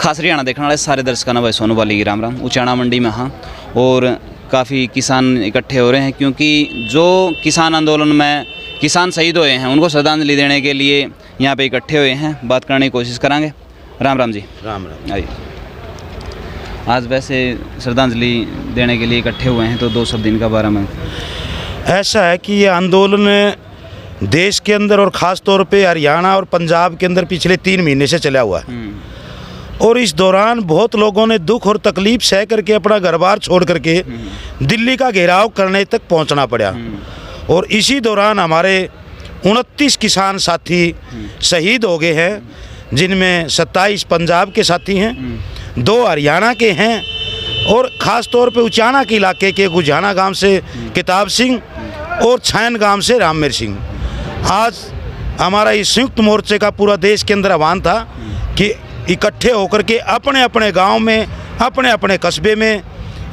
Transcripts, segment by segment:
खास हरियाणा देखने वाले सारे दर्शकों ने भाई सोनू वाली की राम राम। उचाना मंडी में हाँ, और काफ़ी किसान इकट्ठे हो रहे हैं क्योंकि जो किसान आंदोलन में किसान शहीद हुए हैं उनको श्रद्धांजलि देने के लिए यहाँ पे इकट्ठे हुए हैं। बात करने की कोशिश करेंगे। राम राम जी। राम राम। आइए, आज वैसे श्रद्धांजलि देने के लिए इकट्ठे हुए हैं तो 2 शब्द इनका बारे में। ऐसा है कि ये आंदोलन देश के अंदर और ख़ास तौर पे हरियाणा और पंजाब के अंदर पिछले 3 महीने से चला हुआ है और इस दौरान बहुत लोगों ने दुख और तकलीफ सह करके अपना घर बार छोड़ करके दिल्ली का घेराव करने तक पहुंचना पड़ा। और इसी दौरान हमारे 29 किसान साथी शहीद हो गए हैं, जिनमें 27 पंजाब के साथी हैं, 2 हरियाणा के हैं और ख़ास तौर पे उचाना के इलाके के गुजाना गांव से किताब सिंह और छैन गांव से रामवीर सिंह। आज हमारा इस संयुक्त मोर्चे का पूरा देश के अंदर आह्वान था कि इकट्ठे होकर के अपने अपने गांव में, अपने अपने कस्बे में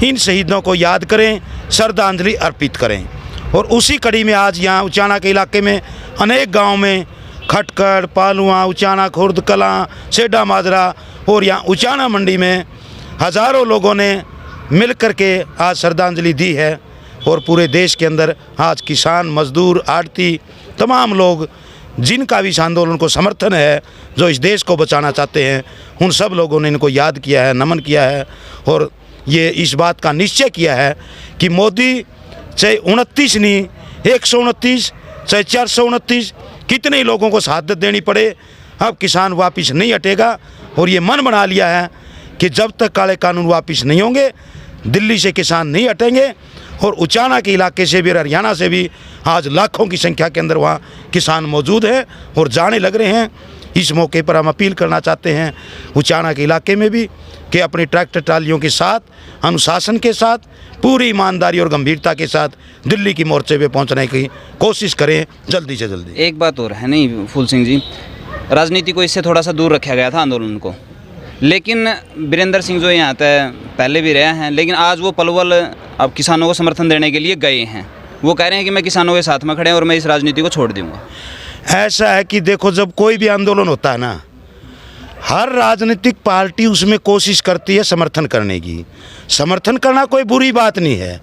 इन शहीदों को याद करें, श्रद्धांजलि अर्पित करें। और उसी कड़ी में आज यहाँ उचाना के इलाके में अनेक गांव में खटकड़, पालुआ, उचाना, खुर्द कलां, सेडा माजरा और यहाँ उचाना मंडी में हज़ारों लोगों ने मिल कर के आज श्रद्धांजलि दी है। और पूरे देश के अंदर आज किसान, मजदूर, आड़ती, तमाम लोग जिनका भी इस आंदोलन को समर्थन है, जो इस देश को बचाना चाहते हैं, उन सब लोगों ने इनको याद किया है, नमन किया है और ये इस बात का निश्चय किया है कि मोदी चाहे 29 नहीं, 129 चाहे 429 कितने ही लोगों को शहादत देनी पड़े, अब किसान वापस नहीं हटेगा। और ये मन बना लिया है कि जब तक काले कानून वापस नहीं होंगे दिल्ली से किसान नहीं हटेंगे। और उचाना के इलाके से भी, हरियाणा से भी आज लाखों की संख्या के अंदर वहाँ किसान मौजूद हैं और जाने लग रहे हैं। इस मौके पर हम अपील करना चाहते हैं उचाना के इलाके में भी कि अपनी ट्रैक्टर ट्रालियों के साथ, अनुशासन के साथ, पूरी ईमानदारी और गंभीरता के साथ दिल्ली की मोर्चे पे पहुंचने की कोशिश करें जल्दी से जल्दी। एक बात और है नहीं फूल सिंह जी, राजनीति को इससे थोड़ा सा दूर रखा गया था आंदोलन को, लेकिन वीरेंद्र सिंह जो यहाँ पे पहले भी रहे हैं, लेकिन आज वो पलवल अब किसानों को समर्थन देने के लिए गए हैं। वो कह रहे हैं कि मैं किसानों के साथ में खड़े हैं और मैं इस राजनीति को छोड़ दूंगा। ऐसा है कि देखो, जब कोई भी आंदोलन होता है ना, हर राजनीतिक पार्टी उसमें कोशिश करती है समर्थन करने की। समर्थन करना कोई बुरी बात नहीं है,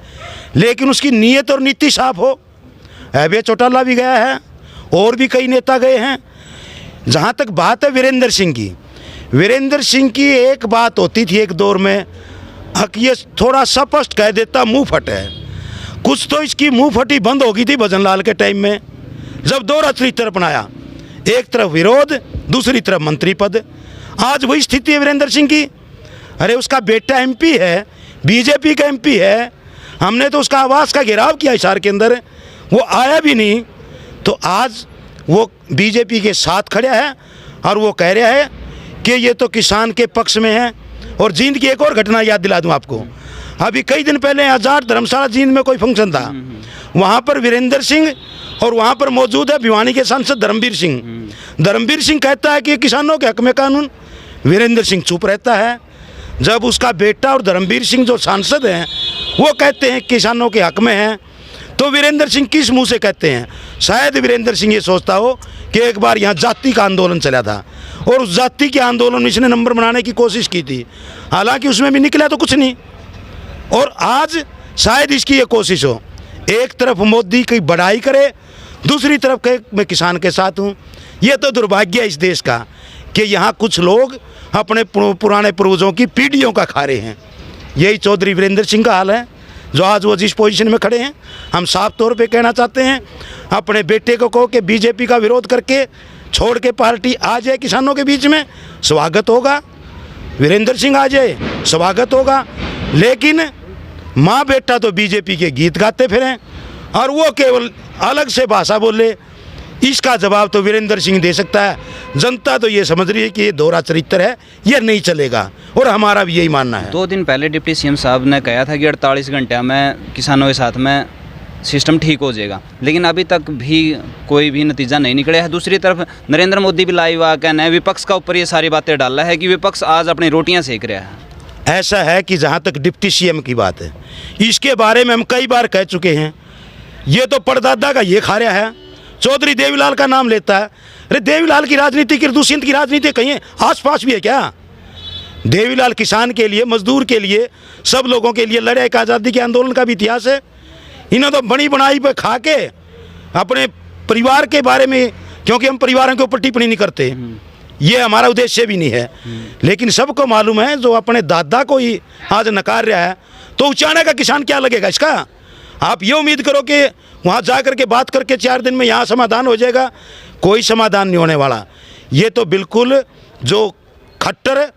लेकिन उसकी नीयत और नीति साफ हो। अभय चौटाला भी गया है और भी कई नेता गए हैं। जहाँ तक बात है वीरेंद्र सिंह की, वीरेंद्र सिंह की एक बात होती थी एक दौर में, ये थोड़ा स्पष्ट कह देता मुंह फट है। कुछ तो इसकी मुंह फटी बंद हो गई थी भजन लाल के टाइम में, जब 2 चरित्र अपनाया, एक तरफ विरोध, दूसरी तरफ मंत्री पद। आज वही स्थिति है वीरेंद्र सिंह की। अरे उसका बेटा एमपी है, बीजेपी का एमपी है, हमने तो उसका आवास का घेराव किया हिसार के अंदर, वो आया भी नहीं। तो आज वो बीजेपी के साथ खड़ा है और वो कह रहा है कि ये तो किसान के पक्ष में है। और जींद की एक और घटना याद दिला दूं आपको, अभी कई दिन पहले आज़ाद धर्मशाला जींद में कोई फंक्शन था, वहाँ पर वीरेंद्र सिंह और वहाँ पर मौजूद है भिवानी के सांसद धर्मवीर सिंह। धर्मवीर सिंह कहता है कि किसानों के हक में कानून, वीरेंद्र सिंह चुप रहता है। जब उसका बेटा और धर्मवीर सिंह जो सांसद हैं वो कहते हैं किसानों के हक में हैं, तो वीरेंद्र सिंह किस मुंह से कहते हैं? शायद वीरेंद्र सिंह ये सोचता हो कि एक बार यहाँ जाति का आंदोलन चला था और उस जाति के आंदोलन में इसने नंबर बनाने की कोशिश की थी, हालांकि उसमें भी निकला तो कुछ नहीं। और आज शायद इसकी ये कोशिश हो, एक तरफ मोदी की बड़ाई करे, दूसरी तरफ कहे मैं किसान के साथ हूँ। ये तो दुर्भाग्य है इस देश का कि यहाँ कुछ लोग अपने पुराने पूर्वजों की पीढ़ियों का खा रहे हैं। यही चौधरी वीरेंद्र सिंह का हाल है, जो आज वो जिस पोजीशन में खड़े हैं। हम साफ तौर पे कहना चाहते हैं, अपने बेटे को कहो कि बीजेपी का विरोध करके छोड़ के पार्टी आ जाए किसानों के बीच में, स्वागत होगा। वीरेंद्र सिंह आ जाए, स्वागत होगा। लेकिन माँ बेटा तो बीजेपी के गीत गाते फिरें और वो केवल अलग से भाषा बोले, इसका जवाब तो वीरेंद्र सिंह दे सकता है। जनता तो ये समझ रही है कि ये 2 चरित्र है, ये नहीं चलेगा और हमारा भी यही मानना है। 2 दिन पहले डिप्टी सीएम साहब ने कहा था कि 48 घंटे में किसानों के साथ में सिस्टम ठीक हो जाएगा, लेकिन अभी तक भी कोई भी नतीजा नहीं निकला है। दूसरी तरफ नरेंद्र मोदी भी लाइव आकर ने विपक्ष का ऊपर ये सारी बातें डाल रहा है कि विपक्ष आज अपनी रोटियां सेक रहा है। ऐसा है कि जहाँ तक डिप्टी सीएम की बात है, इसके बारे में हम कई बार कह चुके हैं, ये तो परदादा का ये खा रहा है। चौधरी देवीलाल का नाम लेता है। अरे देवीलाल की राजनीति, किरदू सिंध की राजनीति कहीं आस पास भी है क्या? देवीलाल किसान के लिए, मजदूर के लिए, सब लोगों के लिए लड़े। एक आज़ादी के आंदोलन का भी इतिहास है। इन्होंने तो बनी बनाई पे खा के अपने परिवार के बारे में, क्योंकि हम परिवारों के ऊपर टिप्पणी नहीं करते, ये हमारा उद्देश्य भी नहीं है, लेकिन सबको मालूम है जो अपने दादा को ही आज नकार रहा है, तो उचाने का किसान क्या लगेगा इसका। आप ये उम्मीद करो कि वहाँ जा कर के बात करके 4 दिन में यहाँ समाधान हो जाएगा, कोई समाधान नहीं होने वाला। ये तो बिल्कुल जो खट्टर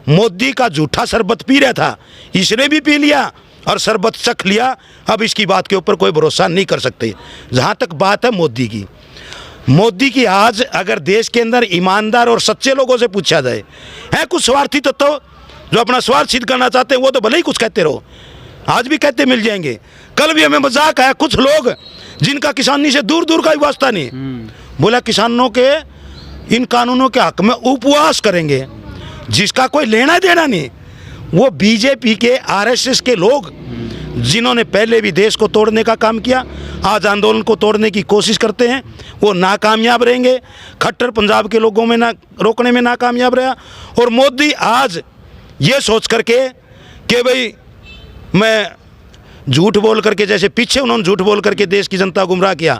मोदी का झूठा शरबत पी रहा था, इसने भी पी लिया और शरबत चख लिया। अब इसकी बात के ऊपर कोई भरोसा नहीं कर सकते। जहाँ तक बात है मोदी की आज अगर देश के अंदर ईमानदार और सच्चे लोगों से पूछा जाए, है कुछ स्वार्थी तत्व जो अपना स्वार्थ सिद्ध करना चाहते हैं, वो तो भले ही कुछ कहते रहो, आज भी कहते मिल जाएंगे। कल भी हमें मजाक आया, कुछ लोग जिनका किसानी से दूर दूर का ही वास्ता नहीं, बोला किसानों के इन कानूनों के हक में उपवास करेंगे, जिसका कोई लेना देना नहीं। वो बीजेपी के, आरएसएस के लोग जिन्होंने पहले भी देश को तोड़ने का काम किया, आज आंदोलन को तोड़ने की कोशिश करते हैं, वो नाकामयाब रहेंगे। खट्टर पंजाब के लोगों में रोकने में नाकामयाब रहा। और मोदी आज ये सोच करके कि भाई मैं झूठ बोल करके, जैसे पीछे उन्होंने झूठ बोल करके देश की जनता गुमराह किया,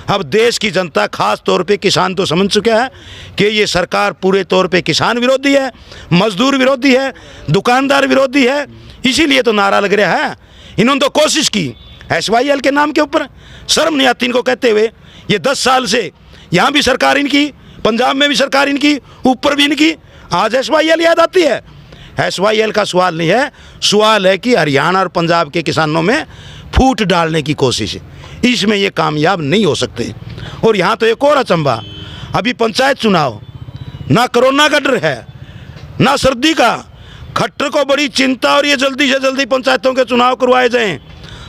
अब देश की जनता खास तौर पे किसान तो समझ चुका है कि ये सरकार पूरे तौर पे किसान विरोधी है, मजदूर विरोधी है, दुकानदार विरोधी है। इसीलिए तो नारा लग रहा है। इन्होंने तो कोशिश की SYL के नाम के ऊपर, शर्म नहीं आती इनको कहते हुए। ये 10 साल से यहाँ भी सरकार इनकी, पंजाब में भी सरकार इनकी, ऊपर भी इनकी, आज SYL याद आती है। SYL का सवाल नहीं है, सवाल है कि हरियाणा और पंजाब के किसानों में फूट डालने की कोशिश है, इसमें ये कामयाब नहीं हो सकते। और यहाँ तो एक और अचंभा, अभी पंचायत चुनाव, ना कोरोना का डर है ना सर्दी का, खट्टर को बड़ी चिंता और ये जल्दी से जल्दी पंचायतों के चुनाव करवाए जाएं,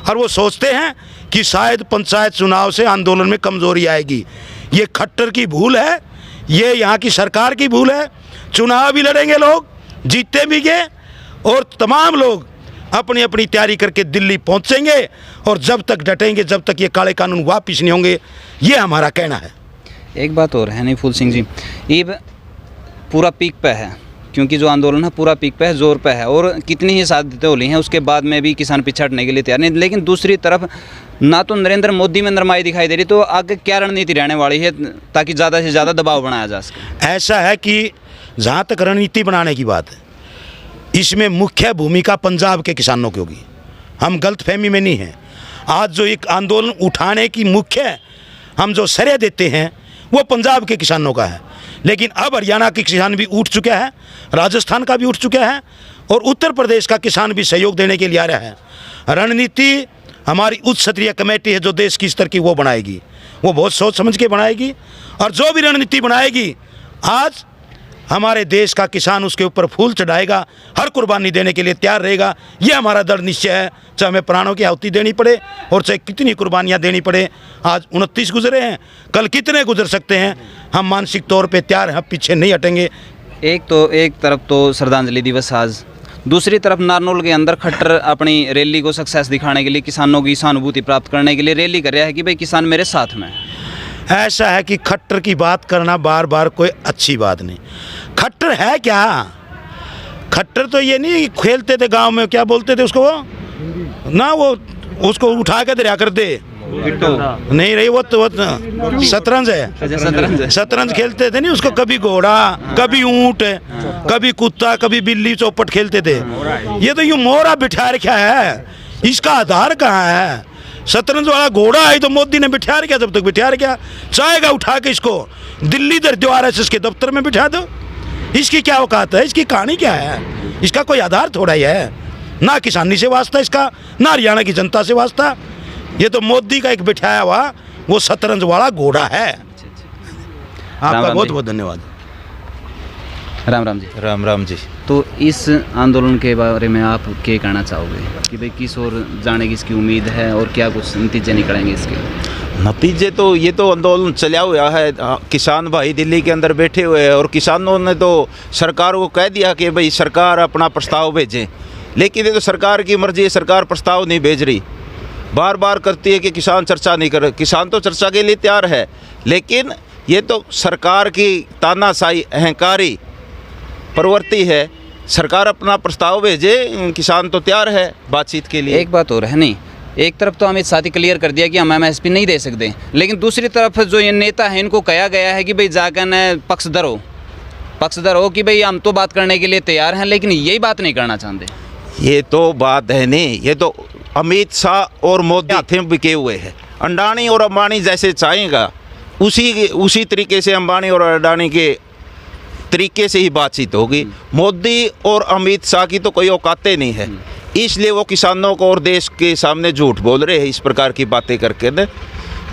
और वो सोचते हैं कि शायद पंचायत चुनाव से आंदोलन में कमजोरी आएगी। ये खट्टर की भूल है, ये यहाँ की सरकार की भूल है। चुनाव भी लड़ेंगे लोग, जीते भी गए, और तमाम लोग अपनी अपनी तैयारी करके दिल्ली पहुँचेंगे, और जब तक डटेंगे, जब तक ये काले कानून वापिस नहीं होंगे, ये हमारा कहना है। एक बात और है नहीं फूल सिंह जी, ये पूरा पीक पे है, क्योंकि जो आंदोलन है पूरा पीक पे है, जोर पे है, और कितनी ही साजिशें होली हैं, उसके बाद में भी किसान पीछे हटने के लिए तैयार नहीं। लेकिन दूसरी तरफ ना तो नरेंद्र मोदी में नरमाई दिखाई दे रही, तो आगे क्या रणनीति रहने वाली है ताकि ज़्यादा से ज़्यादा दबाव बनाया जा सके। ऐसा है कि जहाँ तक रणनीति बनाने की बात है, इसमें मुख्य भूमिका पंजाब के किसानों की होगी, हम गलतफहमी में नहीं हैं। आज जो एक आंदोलन उठाने की मुख्य हम जो श्रेय देते हैं वो पंजाब के किसानों का है, लेकिन अब हरियाणा के किसान भी उठ चुका है, राजस्थान का भी उठ चुका है, और उत्तर प्रदेश का किसान भी सहयोग देने के लिए आ रहा है। रणनीति हमारी उच्च स्तरीय कमेटी है जो देश की स्तर की, वो बनाएगी, वो बहुत सोच समझ के बनाएगी, और जो भी रणनीति बनाएगी आज हमारे देश का किसान उसके ऊपर फूल चढ़ाएगा, हर कुर्बानी देने के लिए तैयार रहेगा। ये हमारा दृढ़ निश्चय है, चाहे हमें प्राणों की आहुति देनी पड़े और चाहे कितनी कुर्बानियाँ देनी पड़े। आज 29 गुजरे हैं, कल कितने गुजर सकते हैं, हम मानसिक तौर पे तैयार हैं, पीछे नहीं हटेंगे। एक तरफ तो श्रद्धांजलि दिवस आज, दूसरी तरफ नारनौल के अंदर खट्टर अपनी रैली को सक्सेस दिखाने के लिए, किसानों की सहानुभूति प्राप्त करने के लिए रैली कर रहा है कि भाई किसान मेरे साथ में। ऐसा है कि खट्टर की बात करना बार बार कोई अच्छी बात नहीं। खट्टर है क्या? खट्टर तो ये नहीं खेलते थे गांव में, क्या बोलते थे उसको, वो ना वो उसको उठा के दरिया कर दे, नहीं रही वो तो शतरंज है, शतरंज खेलते थे नहीं उसको, कभी घोड़ा, कभी ऊंट, कभी कुत्ता, कभी बिल्ली चौपट खेलते थे। ये तो यूं मोहरा बिठा रखा है, इसका आधार कहाँ है? शतरंज वाला घोड़ा है तो मोदी ने बिठा रखा, जब तक बिठा रखा, चाहेगा उठा के इसको दिल्ली दर दो RSS के दफ्तर में बिठा दो। इसकी क्या औकात है? इसकी कहानी क्या है? इसका कोई आधार थोड़ा ही है, ना किसानी से वास्ता इसका, ना हरियाणा की जनता से वास्ता। ये तो मोदी का एक बिठाया हुआ वो शतरंज वाला घोड़ा है। आपका बहुत बहुत धन्यवाद। राम राम जी। राम राम जी। तो इस आंदोलन के बारे में आप क्या कहना चाहोगे कि भाई किस ओर जाने की इसकी उम्मीद है और क्या कुछ नतीजे निकलेंगे इसके? नतीजे तो ये तो आंदोलन चला हुआ है, किसान भाई दिल्ली के अंदर बैठे हुए हैं और किसानों ने तो सरकार को कह दिया कि भाई सरकार अपना प्रस्ताव भेजें, लेकिन ये तो सरकार की मर्जी है, सरकार प्रस्ताव नहीं भेज रही, बार बार करती है कि किसान चर्चा नहीं कर। किसान तो चर्चा के लिए तैयार है, लेकिन ये तो सरकार की तानाशाही अहंकारी प्रवृत्ति है सरकार अपना प्रस्ताव भेजे, किसान तो तैयार है बातचीत के लिए। एक बात और है, नहीं एक तरफ तो अमित शाह ने क्लियर कर दिया कि हम एमएसपी नहीं दे सकते, लेकिन दूसरी तरफ जो ये नेता है इनको कहा गया है कि भाई जाकर न पक्षधर हो कि भाई हम तो बात करने के लिए तैयार हैं, लेकिन यही बात नहीं करना चाहते। ये तो बात है नहीं, ये तो अमित शाह और मोदी हाथे में बिके हुए हैं। अंडानी और अंबानी जैसे चाहेगा उसी तरीके से अंबानी और अडानी के तरीके से ही बातचीत होगी। मोदी और अमित शाह की तो कोई औकातें नहीं है, इसलिए वो किसानों को और देश के सामने झूठ बोल रहे हैं इस प्रकार की बातें करके न।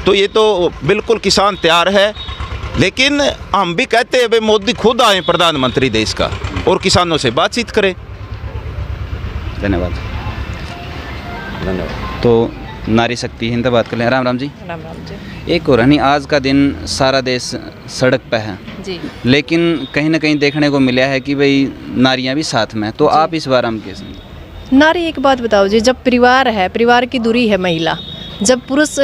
तो ये तो बिल्कुल किसान तैयार है, लेकिन हम भी कहते हैं भाई मोदी खुद आए प्रधानमंत्री देश का और किसानों से बातचीत करें। धन्यवाद। तो नारी शक्ति हिंद बात कर लें। राम राम जी। राम राम जी। एक और है नहीं, आज का दिन सारा देश सड़क पे है जी। लेकिन कहीं ना कहीं देखने को मिला है कि भाई नारियां भी साथ में, तो आप इस बारे में कैसे? नारी, एक बात बताओ जी, जब परिवार है, परिवार की दूरी है महिला, जब पुरुष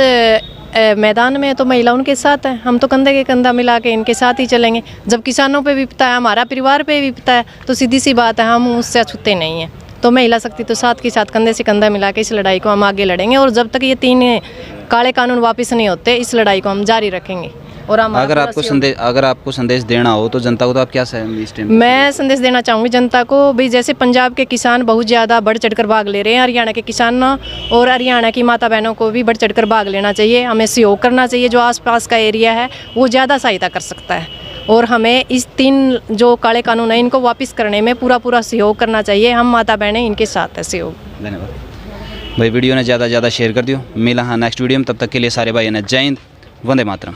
मैदान में है तो महिला उनके साथ है, हम तो कंधे के कंधा मिला के इनके साथ ही चलेंगे। जब किसानों पे विपता है, हमारा परिवार पे विपता है, तो सीधी सी बात है हम उससे अछूते नहीं हैं। तो महिला शक्ति तो साथ के साथ कंधे से कंधा मिला के इस लड़ाई को हम आगे लड़ेंगे, और जब तक ये 3 काले कानून वापस नहीं होते इस लड़ाई को हम जारी रखेंगे। और हम अगर आपको संदेश देना हो तो जनता को, तो आप क्या इस टाइम? मैं संदेश देना चाहूँगी जनता को, भाई जैसे पंजाब के किसान बहुत ज़्यादा बढ़ चढ़कर भाग ले रहे हैं, हरियाणा के किसान और हरियाणा की माता बहनों को भी बढ़ चढ़कर भाग लेना चाहिए। हमें सहयोग करना चाहिए, जो आसपास का एरिया है वो ज़्यादा सहायता कर सकता है, और हमें इस 3 जो काले कानून हैं इनको वापस करने में पूरा सहयोग करना चाहिए। हम माता बहनें इनके साथ है सहयोग। धन्यवाद भाई, वीडियो ने ज़्यादा शेयर कर दियो। मिला हाँ नेक्स्ट वीडियो में, तब तक के लिए सारे भाई ने जय हिंद, वंदे मातरम।